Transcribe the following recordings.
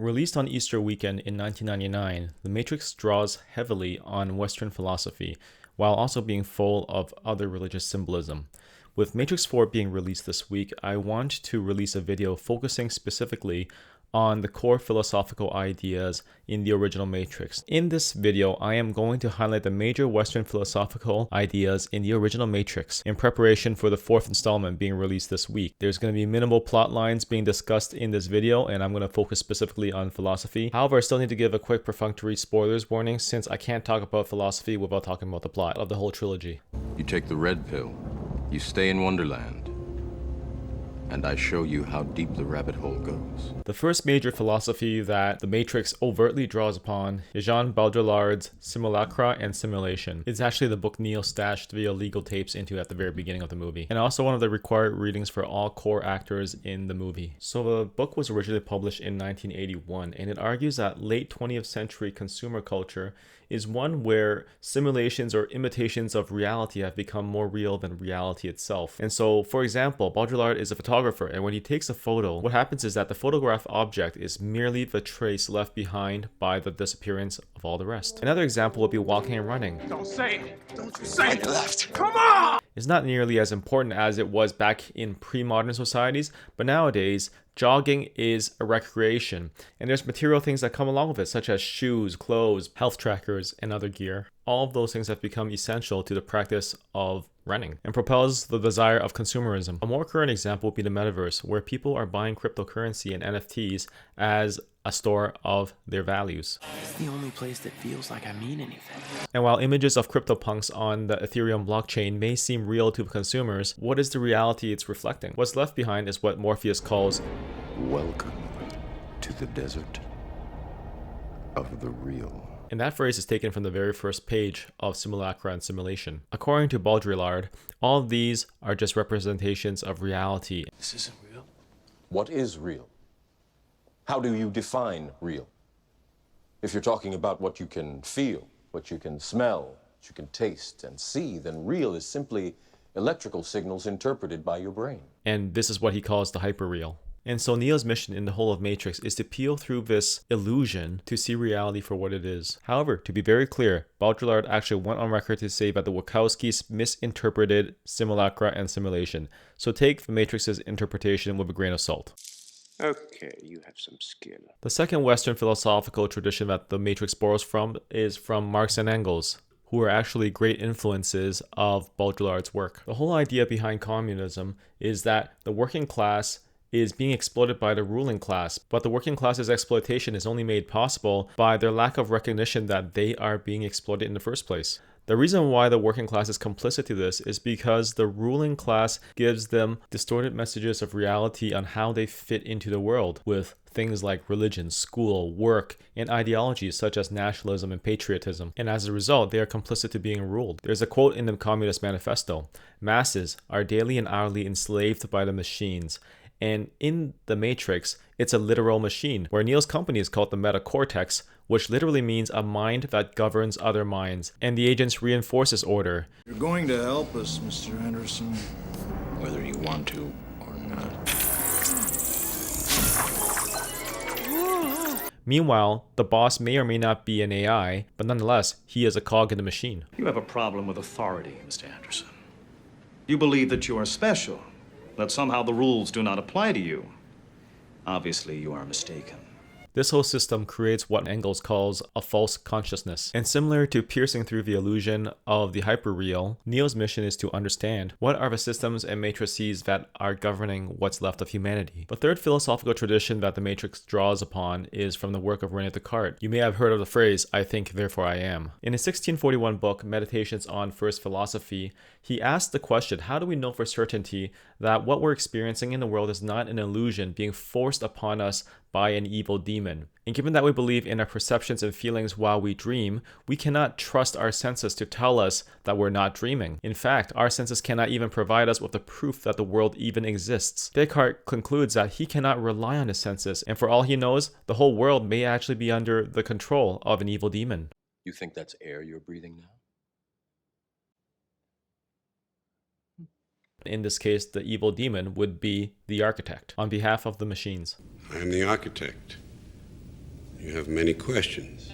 Released on Easter weekend in 1999, The Matrix draws heavily on Western philosophy, while also being full of other religious symbolism. With Matrix 4 being released this week, I want to release a video focusing specifically on the core philosophical ideas in the original Matrix. In this video, I am going to highlight the major Western philosophical ideas in the original Matrix in preparation for the fourth installment being released this week. There's going to be minimal plot lines being discussed in this video, and I'm going to focus specifically on philosophy. However, I still need to give a quick perfunctory spoilers warning since I can't talk about philosophy without talking about the plot of the whole trilogy. You take the red pill, you stay in Wonderland, and I show you how deep the rabbit hole goes. The first major philosophy that The Matrix overtly draws upon is Jean Baudrillard's Simulacra and Simulation. It's actually the book Neo stashed via legal tapes into at the very beginning of the movie, and also one of the required readings for all core actors in the movie. So the book was originally published in 1981, and it argues that late 20th century consumer culture is one where simulations or imitations of reality have become more real than reality itself. And so, for example, Baudrillard is a photographer, and when he takes a photo, what happens is that the photograph object is merely the trace left behind by the disappearance of all the rest. Another example would be walking and running. Don't say it! Don't you say it! Left! Come on! It's not nearly as important as it was back in pre-modern societies, but nowadays, jogging is a recreation, and there's material things that come along with it, such as shoes, clothes, health trackers, and other gear. All of those things have become essential to the practice of running and propels the desire of consumerism. A more current example would be the metaverse, where people are buying cryptocurrency and NFTs as a store of their values. It's the only place that feels like I mean anything. And while images of CryptoPunks on the Ethereum blockchain may seem real to consumers, what is the reality it's reflecting? What's left behind is what Morpheus calls Welcome to the desert of the real. And that phrase is taken from the very first page of Simulacra and Simulation. According to Baudrillard, all of these are just representations of reality. This isn't real. What is real? How do you define real? If you're talking about what you can feel, what you can smell, what you can taste and see, then real is simply electrical signals interpreted by your brain. And this is what he calls the hyperreal. And so Neo's mission in the whole of Matrix is to peel through this illusion to see reality for what it is. However, to be very clear, Baudrillard actually went on record to say that the Wachowskis misinterpreted Simulacra and Simulation. So take the Matrix's interpretation with a grain of salt. Okay, you have some skill. The second Western philosophical tradition that the Matrix borrows from is from Marx and Engels, who are actually great influences of Baudrillard's work. The whole idea behind communism is that the working class is being exploited by the ruling class, but the working class's exploitation is only made possible by their lack of recognition that they are being exploited in the first place. The reason why the working class is complicit to this is because the ruling class gives them distorted messages of reality on how they fit into the world, with things like religion, school, work, and ideologies such as nationalism and patriotism. And as a result, they are complicit to being ruled. There's a quote in the Communist Manifesto: "Masses are daily and hourly enslaved by the machines." And in The Matrix, it's a literal machine, where Neo's company is called the metacortex, which literally means a mind that governs other minds, and the agents reinforce this order. You're going to help us, Mr. Anderson. Whether you want to or not. Meanwhile, the boss may or may not be an AI, but nonetheless, he is a cog in the machine. You have a problem with authority, Mr. Anderson. You believe that you are special, that somehow the rules do not apply to you. Obviously, you are mistaken. This whole system creates what Engels calls a false consciousness. And similar to piercing through the illusion of the hyperreal, Neo's mission is to understand what are the systems and matrices that are governing what's left of humanity. The third philosophical tradition that the Matrix draws upon is from the work of René Descartes. You may have heard of the phrase, "I think, therefore I am." In his 1641 book, Meditations on First Philosophy, he asked the question, how do we know for certainty that what we're experiencing in the world is not an illusion being forced upon us by an evil demon? And given that we believe in our perceptions and feelings while we dream, we cannot trust our senses to tell us that we're not dreaming. In fact, our senses cannot even provide us with the proof that the world even exists. Descartes concludes that he cannot rely on his senses, and for all he knows, the whole world may actually be under the control of an evil demon. You think that's air you're breathing now? In this case, the evil demon would be the architect on behalf of the machines. I am the architect. have many questions.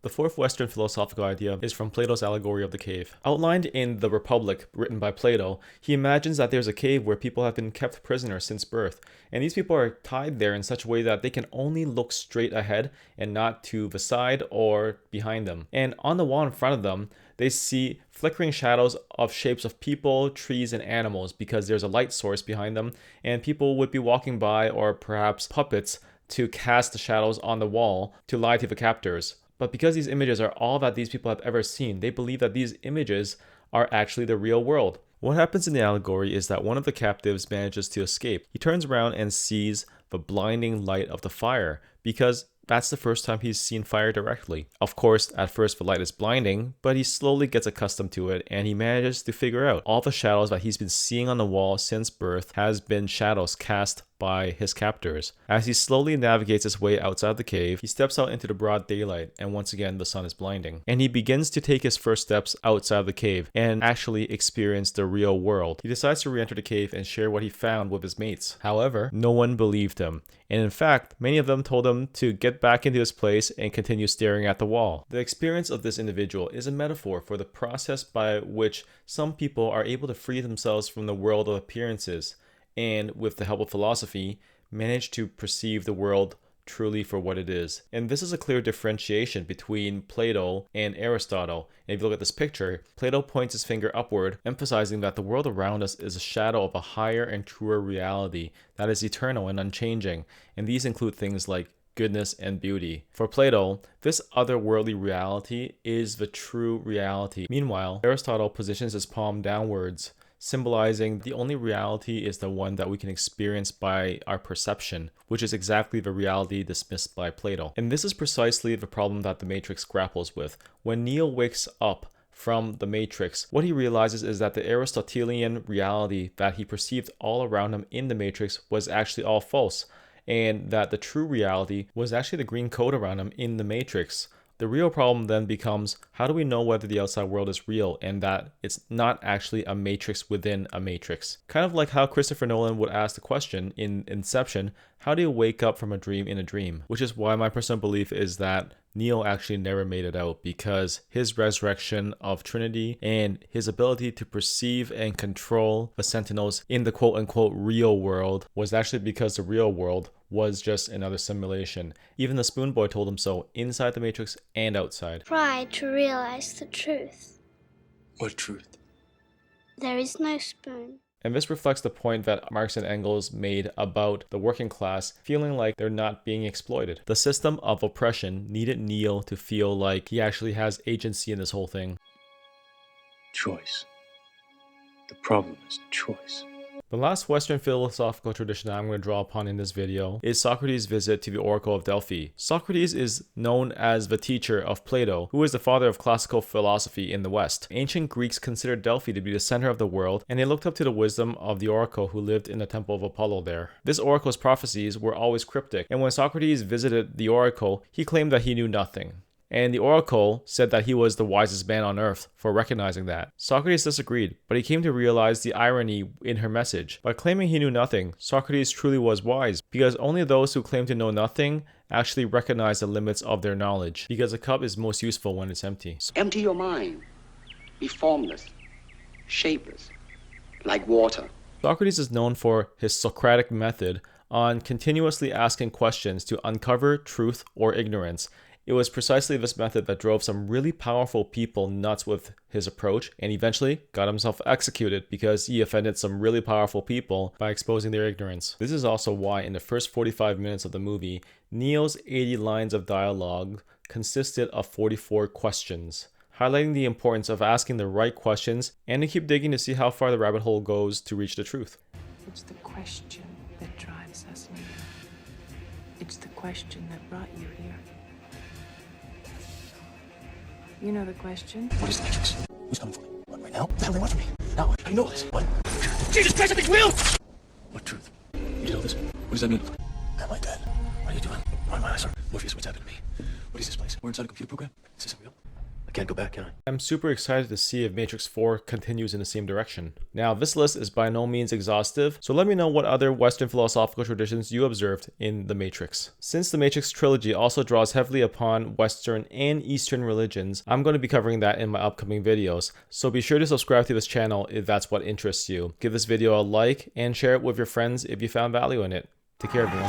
The fourth Western philosophical idea is from Plato's allegory of the cave. Outlined in The Republic, written by Plato, he imagines that there's a cave where people have been kept prisoner since birth, and these people are tied there in such a way that they can only look straight ahead and not to the side or behind them. And on the wall in front of them, they see flickering shadows of shapes of people, trees, and animals because there's a light source behind them, and people would be walking by, or perhaps puppets, to cast the shadows on the wall to lie to the captors. But because these images are all that these people have ever seen, they believe that these images are actually the real world. What happens in the allegory is that one of the captives manages to escape. He turns around and sees the blinding light of the fire because that's the first time he's seen fire directly. Of course, at first the light is blinding, but he slowly gets accustomed to it and he manages to figure out all the shadows that he's been seeing on the wall since birth has been shadows cast by his captors. As he slowly navigates his way outside the cave, he steps out into the broad daylight, and once again the sun is blinding. And he begins to take his first steps outside the cave and actually experience the real world. He decides to re-enter the cave and share what he found with his mates. However, no one believed him. And in fact, many of them told him to get back into his place and continue staring at the wall. The experience of this individual is a metaphor for the process by which some people are able to free themselves from the world of appearances, and with the help of philosophy, manage to perceive the world truly for what it is. And this is a clear differentiation between Plato and Aristotle. And if you look at this picture, Plato points his finger upward, emphasizing that the world around us is a shadow of a higher and truer reality that is eternal and unchanging. And these include things like goodness and beauty. For Plato, this otherworldly reality is the true reality. Meanwhile, Aristotle positions his palm downwards, symbolizing the only reality is the one that we can experience by our perception, which is exactly the reality dismissed by Plato. And this is precisely the problem that the Matrix grapples with. When Neo wakes up from the Matrix, what he realizes is that the Aristotelian reality that he perceived all around him in the Matrix was actually all false, and that the true reality was actually the green coat around him in the Matrix. The real problem then becomes, how do we know whether the outside world is real and that it's not actually a matrix within a matrix? Kind of like how Christopher Nolan would ask the question in Inception, how do you wake up from a dream in a dream? Which is why my personal belief is that Neo actually never made it out, because his resurrection of Trinity and his ability to perceive and control the Sentinels in the quote-unquote real world was actually because the real world was just another simulation. Even the Spoon Boy told him so, inside the Matrix and outside. Try to realize the truth. What truth? There is no spoon. And this reflects the point that Marx and Engels made about the working class feeling like they're not being exploited. The system of oppression needed Neo to feel like he actually has agency in this whole thing. Choice. The problem is choice. The last Western philosophical tradition that I'm going to draw upon in this video is Socrates' visit to the Oracle of Delphi. Socrates is known as the teacher of Plato, who is the father of classical philosophy in the West. Ancient Greeks considered Delphi to be the center of the world, and they looked up to the wisdom of the oracle who lived in the temple of Apollo there. This oracle's prophecies were always cryptic, and when Socrates visited the oracle, he claimed that he knew nothing. And the oracle said that he was the wisest man on earth for recognizing that. Socrates disagreed, but he came to realize the irony in her message. By claiming he knew nothing, Socrates truly was wise, because only those who claim to know nothing actually recognize the limits of their knowledge, because a cup is most useful when it's empty. Empty your mind. Be formless, shapeless, like water. Socrates is known for his Socratic method on continuously asking questions to uncover truth or ignorance. It was precisely this method that drove some really powerful people nuts with his approach, and eventually got himself executed because he offended some really powerful people by exposing their ignorance. This is also why in the first 45 minutes of the movie, Neo's 80 lines of dialogue consisted of 44 questions, highlighting the importance of asking the right questions and to keep digging to see how far the rabbit hole goes to reach the truth. It's the question that drives us, Neo. It's the question that brought you here. You know the question. What is the Matrix? Who's coming for me? What, right now? What the hell do they want from me? Now, I know this. What? Jesus Christ, I think real! What truth? You know this? What does that mean? Am I dead? What are you doing? Why am I, sir? Morpheus, what's happened to me? What is this place? We're inside a computer program? Is this real? I can't go back, can I? I'm super excited to see if Matrix 4 continues in the same direction. Now, this list is by no means exhaustive, so let me know what other Western philosophical traditions you observed in The Matrix. Since the Matrix Trilogy also draws heavily upon Western and Eastern religions, I'm going to be covering that in my upcoming videos, so be sure to subscribe to this channel if that's what interests you. Give this video a like and share it with your friends if you found value in it. Take care, everyone.